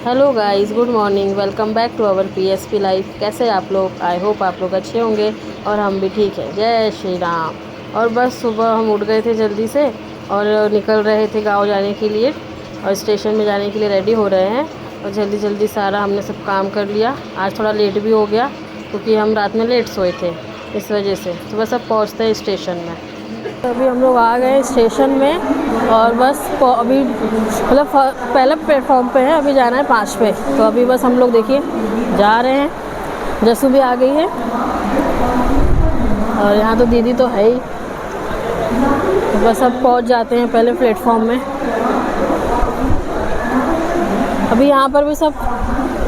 Hello guys, good morning. Welcome back to our PSP life. कैसे आप लोग? I hope आप लोग अच्छे होंगे और हम भी ठीक हैं। जय श्री राम। और बस सुबह हम उठ गए थे जल्दी से और निकल रहे थे गांव जाने के लिए और स्टेशन में जाने के लिए रेडी हो रहे हैं। और जल्दी जल्दी सारा हमने सब काम कर लिया। आज थोड़ा लेट भी हो गया क्योंकि हम रात में लेट सोए थे, इस वजह से। तो बस अब पहुँचते हैं स्टेशन में। अभी हम लोग आ गए स्टेशन में और बस अभी मतलब पहले प्लेटफॉर्म पे है, अभी जाना है 5 पे। तो अभी बस हम लोग देखिए जा रहे हैं। जसू भी आ गई है और यहाँ तो दीदी तो है ही। तो बस अब पहुँच जाते हैं पहले प्लेटफॉर्म में। अभी यहाँ पर भी सब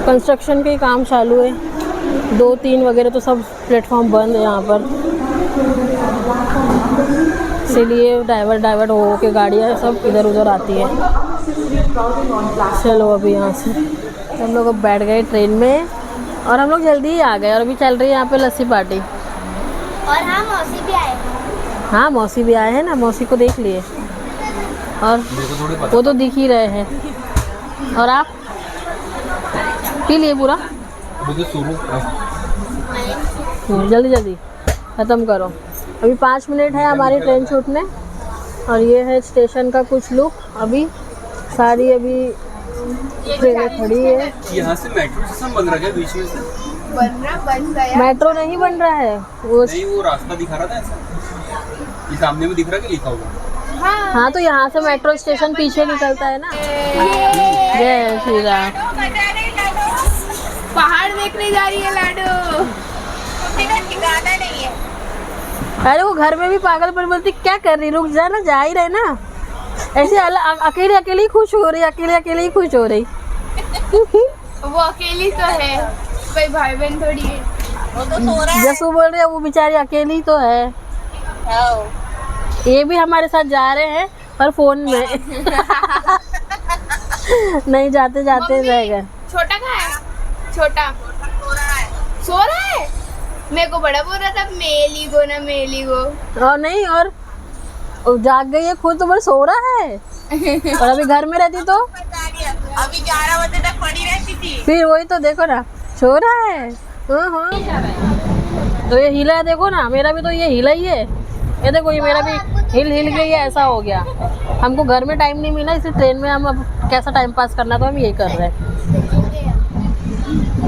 कंस्ट्रक्शन के काम चालू है, 2-3 वगैरह तो सब प्लेटफॉर्म बंद है यहाँ पर, इसीलिए डाइवर्ट हो के गाड़ियाँ सब इधर उधर आती है। चलो अभी यहाँ से हम लोग अब बैठ गए ट्रेन में और हम लोग जल्दी ही आ गए। और अभी चल रही है यहाँ पे लस्सी पार्टी। और हाँ, मौसी भी आए। हाँ, मौसी भी आए हैं ना, मौसी को देख लिए और वो तो दिख ही रहे हैं। और आप पी लिए पूरा? जल्दी जल्दी ख़त्म करो। अभी 5 मिनट है हमारी ट्रेन छूटने और ये है स्टेशन का कुछ लुक। अभी सारी अभी ट्रेनें खड़ी है। यहाँ से मेट्रो स्टेशन बन रहा है बीच में से? बन गया। मेट्रो नहीं बन रहा है, वो नहीं, वो रास्ता दिखा रहा था ऐसा। ये सामने में दिख रहा है कि लिखा हुआ? हाँ, तो यहाँ से मेट्रो स्टेशन पीछे निकलता है ना। जय श्री राम। पहाड़ देखने जा रही है लाडो। ठिकाना नहीं है। अरे वो घर में भी पागल पर बोलती क्या कर रही, रुक जा ना, जा ही रहे ना। ऐसे अकेले अकेले ही खुश हो रही, अकेले ही खुश हो रही। वो अकेली तो है, कोई भाई बहन थोड़ी है। वो तो सो रहा है। जसू बोल रही है वो बेचारी अकेली तो है। ये भी हमारे साथ जा रहे हैं पर फोन में। नहीं, जाते जाते रह गए। छोटा कहाँ है? छोटा सो रहा है। मेरे को बड़ा बोल रहा था मेली गो। और नहीं, और जाग गई है खुद तो, बस सो रहा है। और अभी घर में रहती तो अभी 11 बजे तक पड़ी रहती थी। फिर वही तो देखो ना, सो रहा है। हाँ। तो ये हिला है, देखो ना, मेरा भी तो ये हिला ही है। ये देखो, ये मेरा भी हिल गई है, ऐसा हो गया। हमको घर में टाइम नहीं मिला, इसे ट्रेन में हम अब कैसा टाइम पास करना, तो हम यही कर रहे हैं।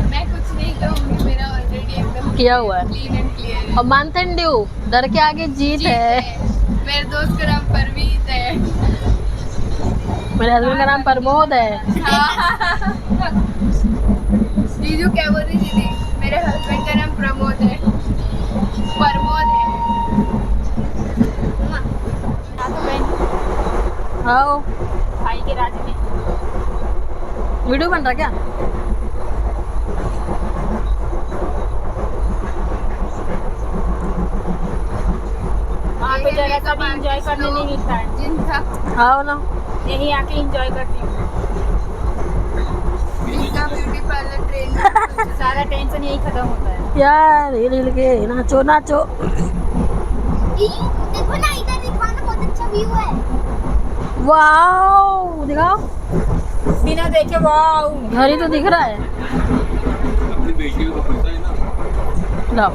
मैं कुछ नहीं कहूँगी, मेरा ऑलरेडी एकदम किया हुआ है क्लीन एंड क्लियर है। और मानतेन ड्यू, डर के आगे जीत है। मेरे दोस्त का नाम परमीत है। मेरे हस्बैंड का नाम प्रमोद है। जीजू क्या बोल रही दीदी? मेरे हस्बैंड का नाम प्रमोद है। हाँ, भाई के राज में वीडियो बन रहा क्या? वहाँ पे जगह कभी एंजॉय करने नहीं मिलता है। जिनका हाँ ना, यही आके एंजॉय करती हूँ। जिनका ब्यूटी पार्लर ट्रेन में सारा टेंशन यही खत्म होता है। यार हिल के नाचो। देखो ना, इधर दिखा ना, बहुत अच्छा व्यू है। वाओ, दिखाओ। बिना देखे वाओ, घर ही तो दिख रहा है। अपनी बेटी को पता है ना। लाओ।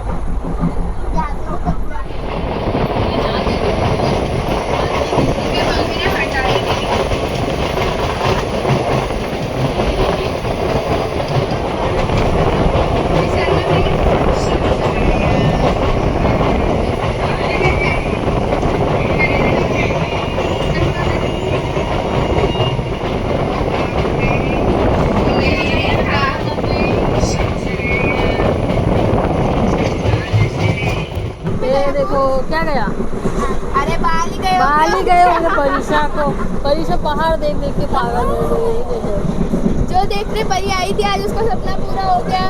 देखो क्या गया, अरे बाल ही गए होंगे परीक्षा पहाड़ देख के पागल हो गई। देखो जो देखने परी आई थी, आज उसका सपना पूरा हो गया।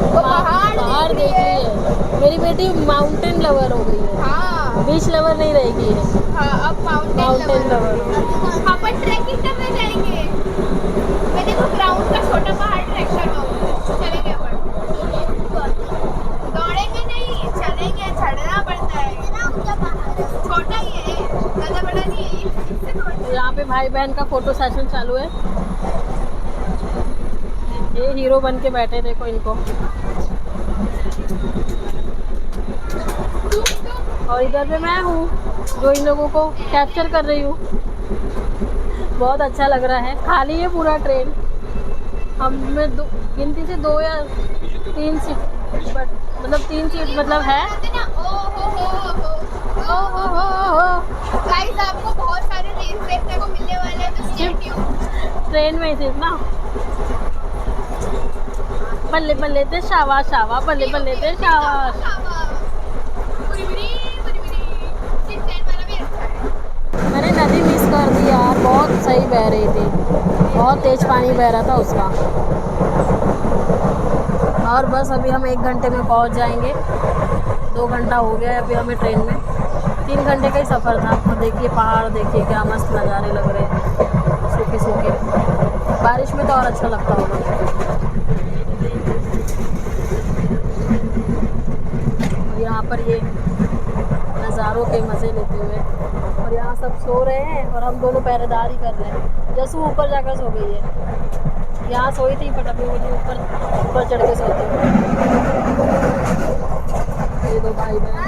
वो पहाड़ देख रही है। मेरी बेटी माउंटेन लवर हो गई है। हाँ, बीच लवर नहीं रहेगी है। हाँ, अब माउंटेन लवर। अपन ट्रैकिंग करने जाएंगे। मैं देखो ग्राउंड का छोटा पहाड़ ट्रैक करवाऊंगा, चलेंगे अपन। दौड़ेंगे नहीं, चलेंगे, चढ़ना पड़ता है। छोटा ही है, ज़्यादा बड़ा नहीं है। यहाँ पे भाई बहन का फोटो सेशन चालू है। ये हीरो बन के बैठे, देखो इनको। और इधर पे मैं हूँ जो इन लोगों को कैप्चर कर रही हूँ। बहुत अच्छा लग रहा है। खाली है पूरा ट्रेन। हमें गिनती से 2 या 3 सीट, मतलब 3 सीट मतलब है। गाइस आपको बहुत सारे रील्स देखने को मिलने वाले हैं, तो स्टे ट्यून्ड। ट्रेन में ही सिर्फ ना। बल्ले बल्ले ते शावा शावा, बल्ले बल्ले ते शावा। मैंने नदी मिस कर दी यार, बहुत सही बह रही थी, बहुत तेज पानी बह रहा था उसका। और बस अभी हम 1 घंटे में पहुंच जाएंगे। 2 घंटा हो गया है अभी हमें ट्रेन में। 3 घंटे का ही सफ़र था। तो देखिए पहाड़, देखिए क्या मस्त नज़ारे लग रहे हैं, सूखे सूखे। बारिश में तो और अच्छा लगता होगा। और यहाँ पर ये नज़ारों के मज़े लेते हुए, और यहाँ सब सो रहे हैं और हम दोनों पहरेदारी कर रहे हैं। जैसे ऊपर जाकर सो गई है, यहाँ सोई थी बट अभी मुझे ऊपर चढ़ के सोती हूँ। ये 2 भाई बहन।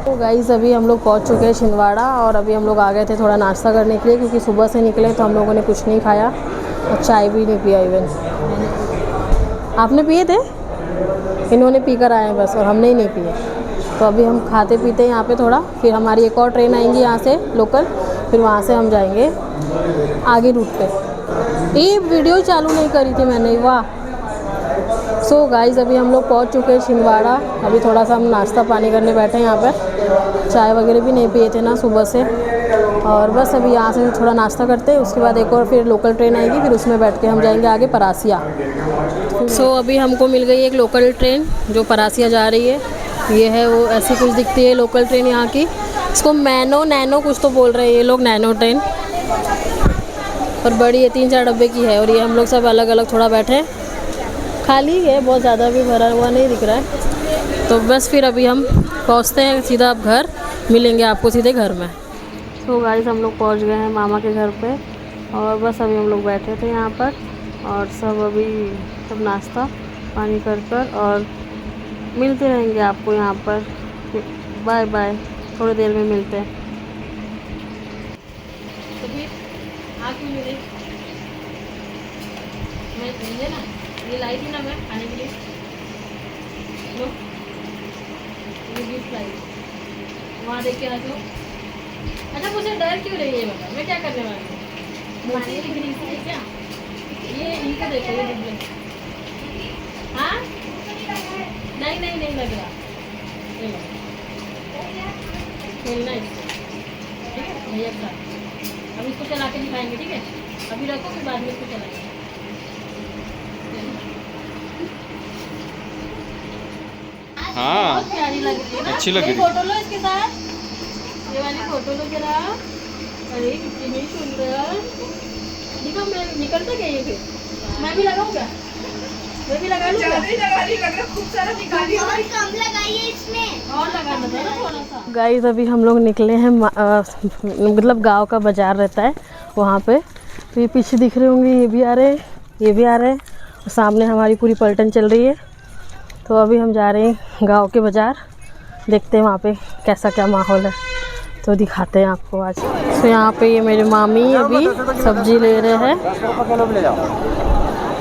तो गाइस अभी हम लोग पहुंच चुके हैं छिंदवाड़ा, और अभी हम लोग आ गए थे थोड़ा नाश्ता करने के लिए, क्योंकि सुबह से निकले तो हम लोगों ने कुछ नहीं खाया और चाय भी नहीं पिया इवन। आपने पिए थे? इन्होंने पी कर आए हैं बस, और हमने ही नहीं पिए। तो अभी हम खाते पीते हैं यहाँ पे थोड़ा, फिर हमारी एक और ट्रेन आएंगी यहाँ से लोकल, फिर वहाँ से हम जाएंगे आगे रूट पे। ये वीडियो चालू नहीं करी थी मैंने, वाह। सो गाइस अभी हम लोग पहुँच चुके हैं छिंदवाड़ा। अभी थोड़ा सा हम नाश्ता पानी करने बैठे हैं यहाँ पर। चाय वगैरह भी नहीं पिए थे ना सुबह से, और बस अभी यहाँ से थोड़ा नाश्ता करते हैं। उसके बाद एक और फिर लोकल ट्रेन आएगी, फिर उसमें बैठ के हम जाएंगे आगे परासिया। सो अभी हमको मिल गई एक लोकल ट्रेन जो परासिया जा रही है। ये है वो, ऐसी कुछ दिखती है लोकल ट्रेन यहाँ की। इसको नैनो कुछ तो बोल रहे हैं ये लोग, नैनो ट्रेन। और बड़ी है, 3-4 डब्बे की है। और ये हम लोग सब अलग अलग थोड़ा बैठे हैं। खाली है, बहुत ज़्यादा भी भरा हुआ नहीं दिख रहा है। तो बस फिर अभी हम पहुँचते हैं सीधा अब घर, मिलेंगे आपको सीधे घर में। तो गाइस हम लोग पहुँच गए हैं मामा के घर पे, और बस अभी हम लोग बैठे थे यहाँ पर, और सब अभी सब नाश्ता पानी कर और मिलते रहेंगे आपको यहाँ पर। बाय बाय, थोड़ी देर में मिलते हैं। तो फिर आके मिले मैं ना, ये लाई थी ना मैं खाने के लिए, लो ये गिफ्ट लाई, वहाँ देख के आ जाओ। अच्छा मुझे डर क्यों रही है बता, मैं क्या करने वाली हूँ? मारने की गिरी है क्या? ये इनको देखो, ये डिब्बे। हाँ नहीं लग रहा। खेलना इसको, ठीक है भैया के साथ। अब इसको चला के दिखाएंगे, ठीक है? अभी रखो, फिर बाद में इसको चलाएंगे। हाँ प्यारी लग रही है ना, अच्छी लग रही है। फोटो लो इसके साथ, ये वाली फोटो लो जरा। अरे कितनी सुंदर, देखो मैं निकलता क्या ये? फिर मैं भी लगाऊं क्या? मैं भी लगा लूंगा। खूब सारा निकाली और कम लगाइए इसमें, और लगाना था ना थोड़ा सा। गाइस अभी हम लोग निकले हैं, मतलब गांव का बाजार रहता है वहाँ पे। तो ये पीछे दिख रहे होंगे, ये भी आ रहे हैं, ये भी आ रहे हैं, और सामने हमारी पूरी पलटन चल रही है। तो अभी हम जा रहे हैं गांव के बाज़ार, देखते हैं वहाँ पे कैसा क्या माहौल है, तो दिखाते हैं आपको आज। तो यहाँ पे ये मेरे मामी अभी सब्जी ले रहे हैं,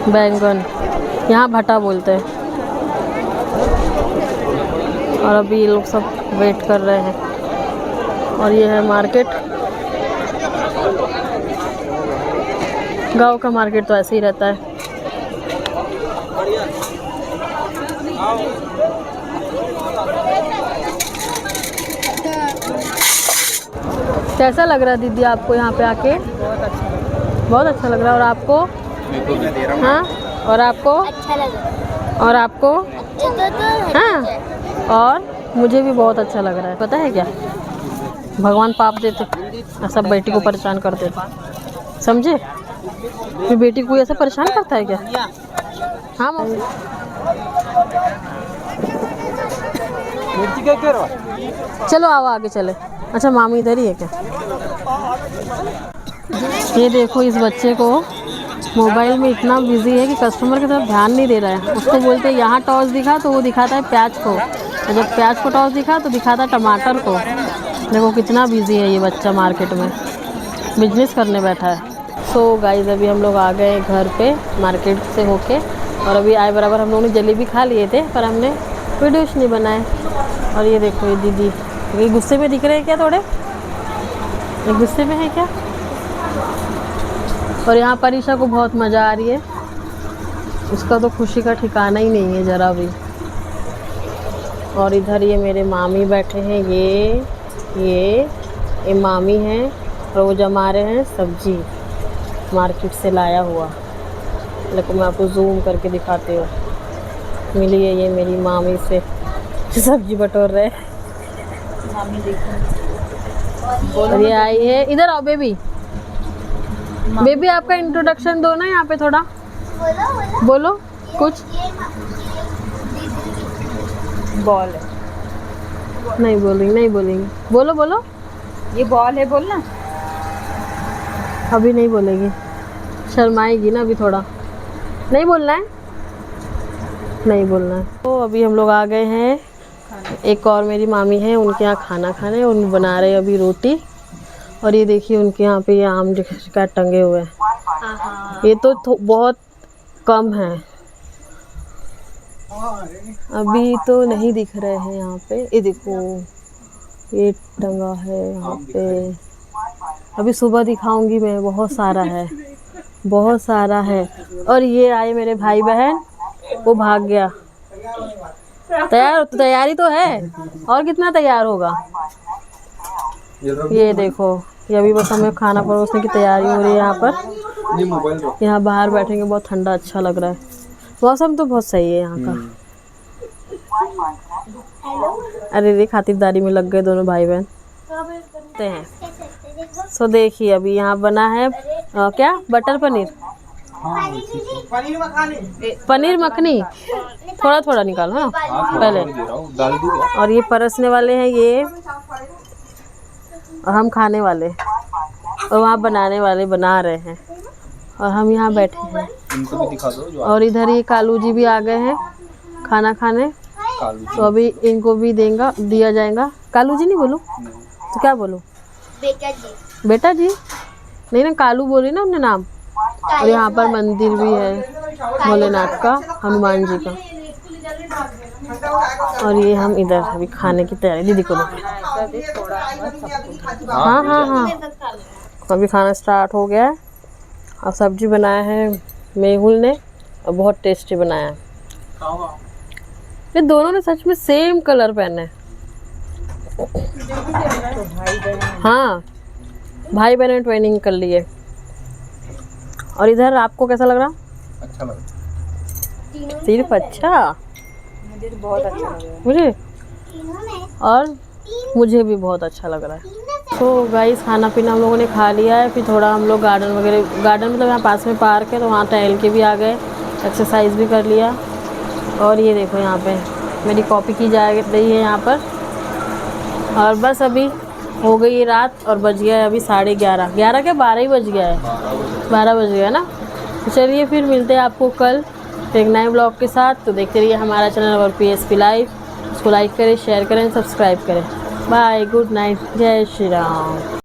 बैंगन, यहाँ भटा बोलते हैं। और अभी ये लोग सब वेट कर रहे हैं। और ये है मार्केट, गांव का मार्केट तो ऐसे ही रहता है। कैसा लग रहा है दीदी आपको यहाँ पे आके? बहुत अच्छा लग रहा है। और आपको? हाँ, और आपको? अच्छा लगा। और आपको? तो हाँ, और मुझे भी बहुत अच्छा लग रहा है। पता है क्या, भगवान पाप देते, सब बेटी को परेशान कर देते, समझे? मेरी बेटी को कोई ऐसा परेशान करता है क्या? हाँ मम्मी। चलो आओ आगे चले। अच्छा मामी इधर ही है क्या? ये देखो इस बच्चे को मोबाइल में इतना बिजी है कि कस्टमर की तरफ ध्यान नहीं दे रहा है। उसको बोलते हैं यहाँ टॉस दिखा तो वो दिखाता है प्याज को, और जब प्याज को टॉस दिखा तो दिखाता है टमाटर को। देखो कितना बिजी है ये बच्चा, मार्केट में बिजनेस करने बैठा है। सो गाइस अभी हम लोग आ गए घर पे मार्केट से होके, और अभी आए बराबर हम लोगों ने जलेबी खा लिए थे, पर हमने वीडियोस नहीं बनाए। और ये देखो ये दीदी, ये गुस्से में दिख रहे हैं क्या थोड़े? ये गुस्से में है क्या? और यहाँ पर ईशा को बहुत मज़ा आ रही है, उसका तो खुशी का ठिकाना ही नहीं है ज़रा भी। और इधर ये मेरे मामी बैठे हैं, ये मामी हैं, और वो जमा रहे हैं सब्जी मार्केट से लाया हुआ। लेकिन मैं आपको जूम करके दिखाती हूँ। मिली है ये मेरी मामी से, सब्जी बटोर रहे। मामी देखो, और ये आई है, इधर आओ बेबी। बेबी आपका इंट्रोडक्शन दो ना यहाँ पे थोड़ा, बोलो कुछ। बॉल है, नहीं बोलेंगे, बोलो। ये बॉल है, बोलना। अभी नहीं बोलेगी, शर्माएगी ना अभी थोड़ा। नहीं बोलना है। तो अभी हम लोग आ गए हैं, एक और मेरी मामी है उनके यहाँ खाना खाने, उन बना रहे अभी रोटी। और ये देखिए उनके यहाँ पे ये आम का टंगे हुए हैं। ये तो बहुत कम है, अभी तो नहीं दिख रहे हैं यहाँ पे। ये देखो ये टंगा है यहाँ पे, अभी सुबह दिखाऊंगी मैं। बहुत सारा है। और ये आए मेरे भाई बहन, वो भाग गया। तैयारी तो है, और कितना तैयार होगा। ये देखो ये अभी बस हमें खाना परोसने की तैयारी हो रही है यहाँ पर। यहाँ बाहर बैठेंगे, बहुत ठंडा अच्छा लग रहा है। मौसम तो बहुत सही है यहाँ का। अरे रे खातिरदारी में लग गए दोनों भाई बहन हैं। सो देखिए अभी यहाँ बना है क्या, बटर पनीर, पनीर मखनी। थोड़ा निकालो ना पहले। और ये परसने वाले हैं ये, और हम खाने वाले, और वहाँ बनाने वाले बना रहे हैं, और हम यहाँ बैठे हैं। इनको भी दिखा दो। और इधर ये कालू जी भी आ गए हैं खाना खाने, तो अभी इनको भी दिया जाएगा। कालू जी नहीं बोलूं तो क्या बोलूं? बेटा जी नहीं ना, कालू बोली ना उन्हें नाम। और यहाँ पर मंदिर भी है भोलेनाथ का, हनुमान जी का। और ये हम इधर अभी खाने की तैयारी, दीदी को हाँ अभी खाना स्टार्ट हो गया है। और सब्जी बनाया है मेहुल ने, और बहुत टेस्टी बनाया है। ये दोनों ने सच में सेम कलर पहने हैं। हाँ भाई बहन ट्रेनिंग कर लिए। और इधर आपको कैसा लग रहा? अच्छा लगा। सिर्फ अच्छा? मुझे तो बहुत अच्छा लग रहा है। मुझे और मुझे भी बहुत अच्छा लग रहा है। तो गाइस खाना पीना हम लोगों ने खा लिया है। फिर थोड़ा हम लोग गार्डन मतलब यहाँ पास में पार्क है, तो वहाँ टहल के भी आ गए, एक्सरसाइज भी कर लिया। और ये देखो यहाँ पे मेरी कॉपी की जा रही है यहाँ पर। और बस अभी हो गई रात, और बज गया है अभी 11:30। 11 क्या 12 ही बज गया है, 12 बज गया ना। तो चलिए फिर मिलते हैं आपको कल एक नए ब्लॉग के साथ। तो देखते रहिए हमारा चैनल और PSP लाइव। उसको लाइक करें, शेयर करें, सब्सक्राइब करें। बाय, गुड नाइट, जय श्री राम।